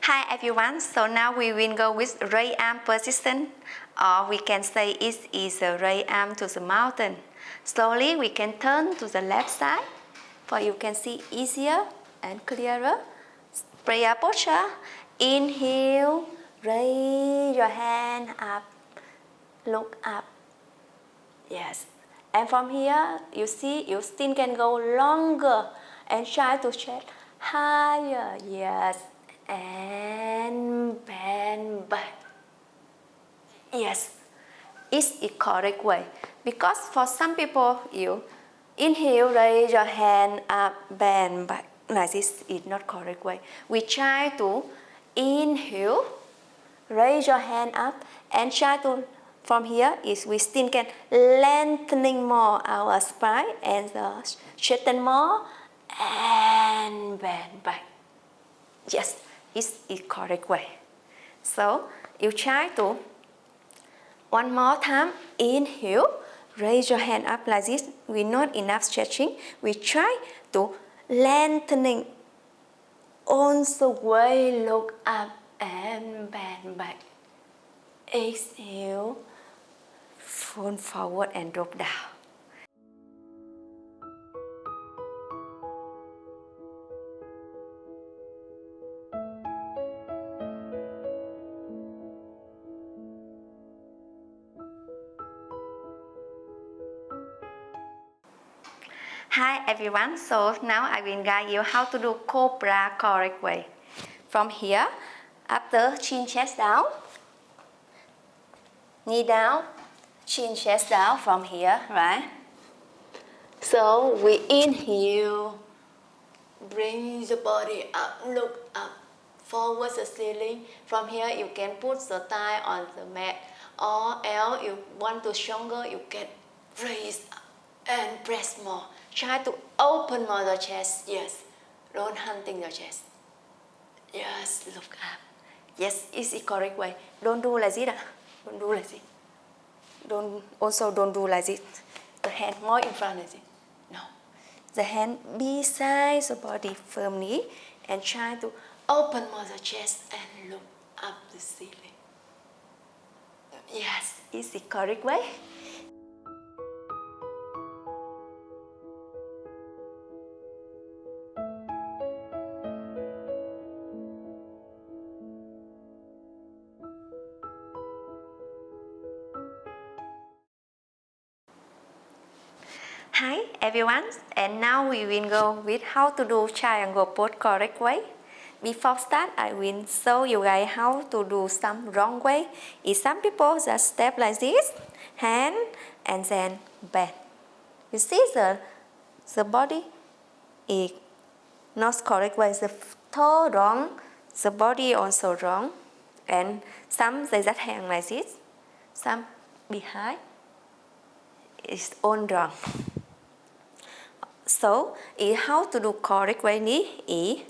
Hi everyone, so now we will go with right arm position, or we can say it is a right arm to the mountain. Slowly we can turn to the left side, for you can see easier and clearer. Prayer posture, inhale, raise your hand up, look up. Yes, and from here you see you still can go longer and try to stretch higher. Yes, and bend back. Yes, it's the correct way, because for some people you inhale, raise your hand up, bend back. Like this is not correct way. We try to inhale, raise your hand up, and try to from here is we still can lengthening more our spine and straighten more and bend back. Yes, it's the correct way. So you try to one more time, inhale, raise your hand up like this. We not enough stretching. We try to lengthening on the way, look up and bend back. Exhale, fold forward and drop down. Hi everyone, so now I will guide you how to do COBRA correct way. From here, after chin chest down, knee down, chin chest down from here, right? So we inhale, bring the body up, look up, forward the ceiling. From here you can put the thigh on the mat, or else you want to stronger, you can raise up and press more. Try to open more the chest. Yes, don't hunting your chest. Yes, look up. Yes, it's the correct way. Don't do like this. Don't do like this. Don't do like this. The hand more in front of it. No. The hand beside the body firmly and try to open more the chest and look up the ceiling. Yes, it's the correct way. Hi everyone, and now we will go with how to do triangle pose correct way. Before start, I will show you guys how to do some wrong way. Is some people just step like this, hand and then bend. You see the body is not correct way. The toe wrong, the body also wrong, and some they just hang like this, some behind is all wrong. So, how to do correct way is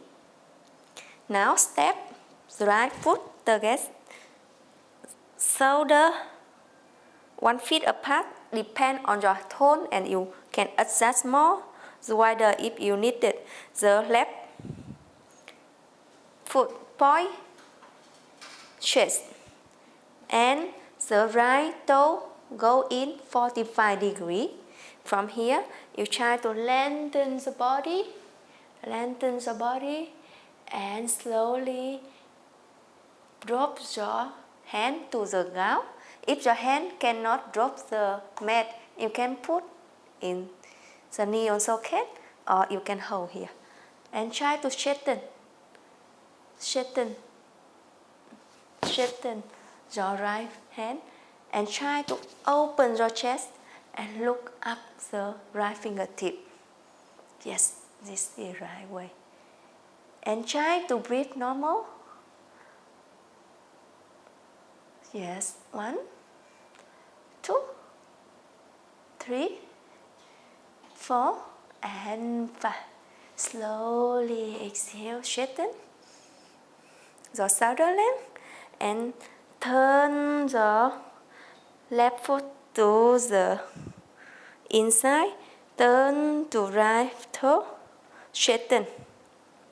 now step the right foot together, shoulder 1 feet apart, depend on your tone, and you can adjust more the wider if you need it. The left foot point chest and the right toe go in 45 degrees. From here, you try to lengthen the body, and slowly drop your hand to the ground. If your hand cannot drop the mat, you can put in the knee on socket, or you can hold here. And try to straighten your right hand, and try to open your chest and look up the right fingertip. Yes, this is the right way. And try to breathe normal. Yes, 1, 2, 3, 4, and 5. Slowly exhale, straighten the shoulder length, and turn the left foot to the inside, turn to right toe, straighten.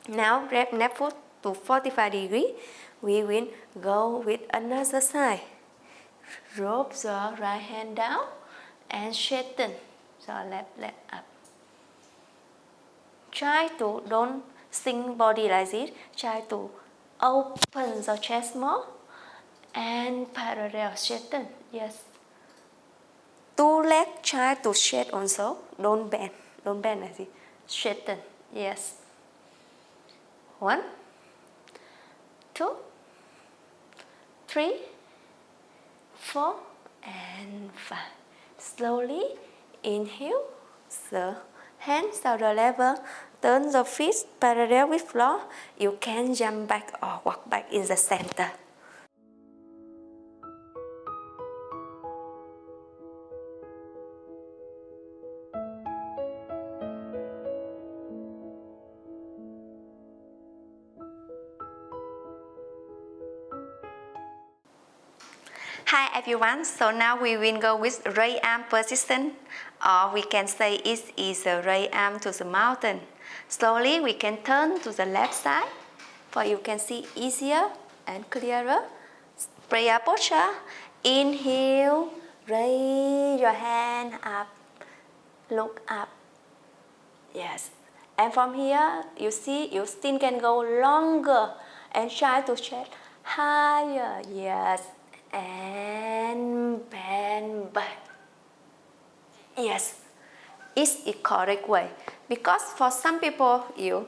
Now grab left foot to 45 degree, we will go with another side. Drop the right hand down and straighten the left leg up. Try to don't sink body like this. Try to open the chest more and parallel straighten. Yes. Two legs try to straight also. Don't bend like this. Straighten. Yes. 1, 2, 3, 4, and 5. Slowly inhale. The hands to the level. Turn the feet parallel with floor. You can jump back or walk back in the center. Hi everyone, so now we will go with right arm position, or we can say it is a right arm to the mountain. Slowly we can turn to the left side, for you can see easier and clearer. Prayer posture. Inhale, raise your hand up, look up. Yes, and from here you see you still can go longer and try to stretch higher. Yes. And bend back. Yes, it's the correct way. Because for some people, you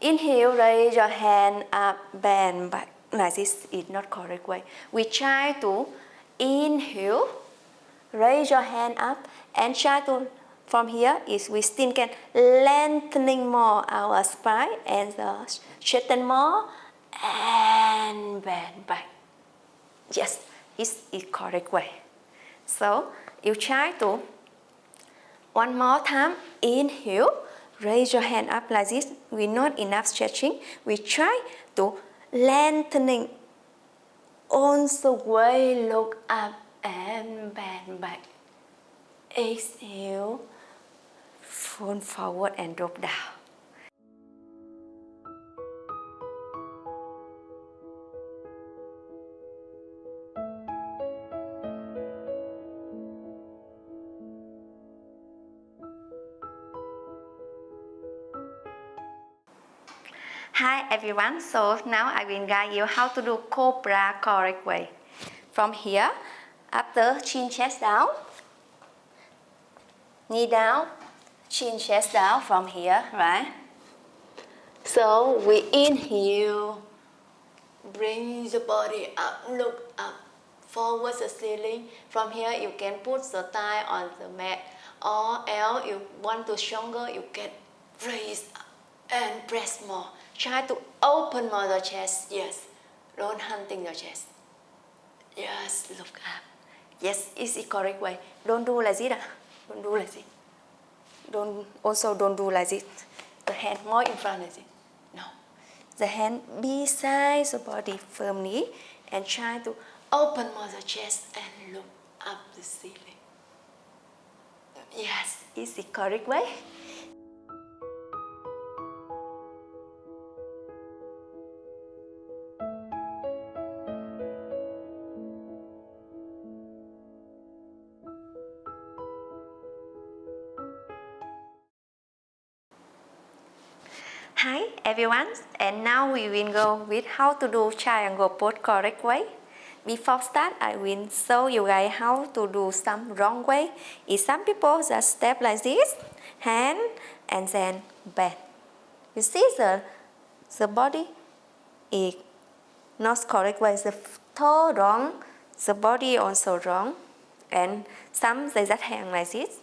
inhale, raise your hand up, bend back. Like this is not correct way. We try to inhale, raise your hand up, and try to, from here, is we still can lengthening more our spine and straighten more and bend back. Yes. Is the correct way. So you try to one more time. Inhale, raise your hand up like this. We not enough stretching. We try to lengthening on the way. Look up and bend back. Exhale, fold forward and drop down. Hi everyone, so now I will guide you how to do COBRA correct way. From here, after chin chest down, knee down, chin chest down from here, right? So we inhale, bring the body up, look up, forward the ceiling. From here you can put the thigh on the mat, or else you want to stronger, you can raise up and press more. Try to open more the chest. Yes, don't hunting the chest. Yes, look up. Yes, it's the correct way. Don't do like this. Don't do like this. Don't do like this. The hand more in front of it. No. The hand beside the body firmly and try to open more the chest and look up the ceiling. Yes, it's the correct way. Hi everyone, and now we will go with how to do triangle pose correct way. Before start, I will show you guys how to do some wrong way. Is some people just step like this, hand and then bend. You see the body is not correct way. The toe wrong, the body also wrong, and some they just hand like this,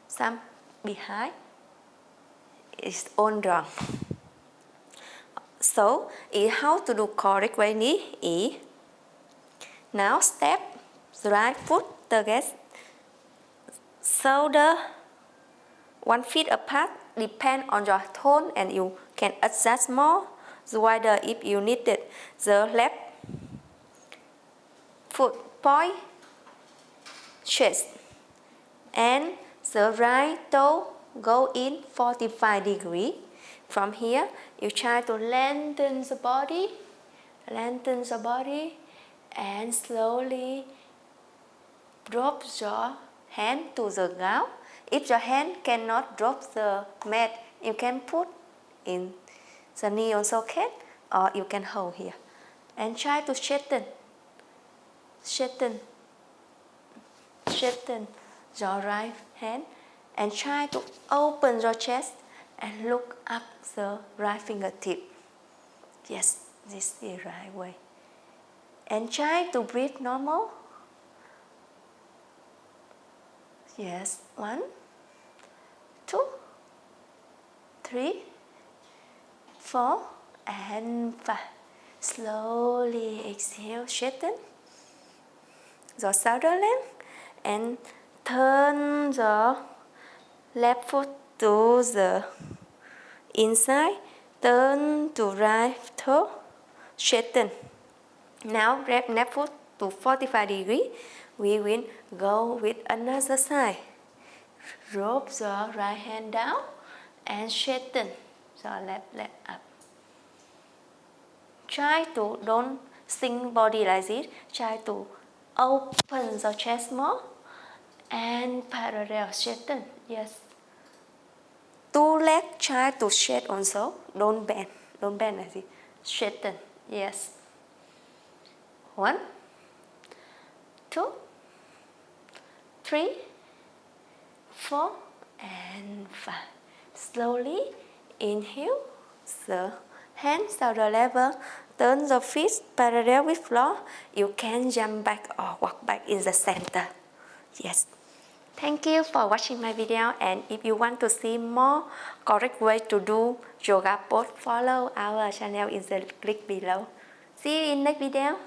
some behind is all wrong. So, how to do correct way is now step the right foot together, shoulder 1 feet apart, depend on your tone, and you can adjust more the wider if you need it. The left foot point chest and the right toe go in 45 degrees. From here, you try to lengthen the body, and slowly drop your hand to the ground. If your hand cannot drop the mat, you can put in the knee on socket, or you can hold here. And try to straighten your right hand, and try to open your chest and look up the right fingertip. Yes, this is the right way. And try to breathe normal. Yes, 1, 2, 3, 4, and 5. Slowly exhale, straighten your shoulder length, and turn the left foot to the inside, turn to right toe, straighten. Now wrap left foot to 45 degrees. We will go with another side. Drop the right hand down and straighten the left leg up. Try to don't sink body like this. Try to open the chest more and parallel straighten. Yes. Two legs try to straight also. Don't bend like this. Straighten. Yes. 1, 2, 3, 4, and 5. Slowly inhale the hands shoulder level. Turn the feet parallel with floor. You can jump back or walk back in the center. Yes. Thank you for watching my video, and if you want to see more correct way to do yoga pose, follow our channel in the link below. See you in next video.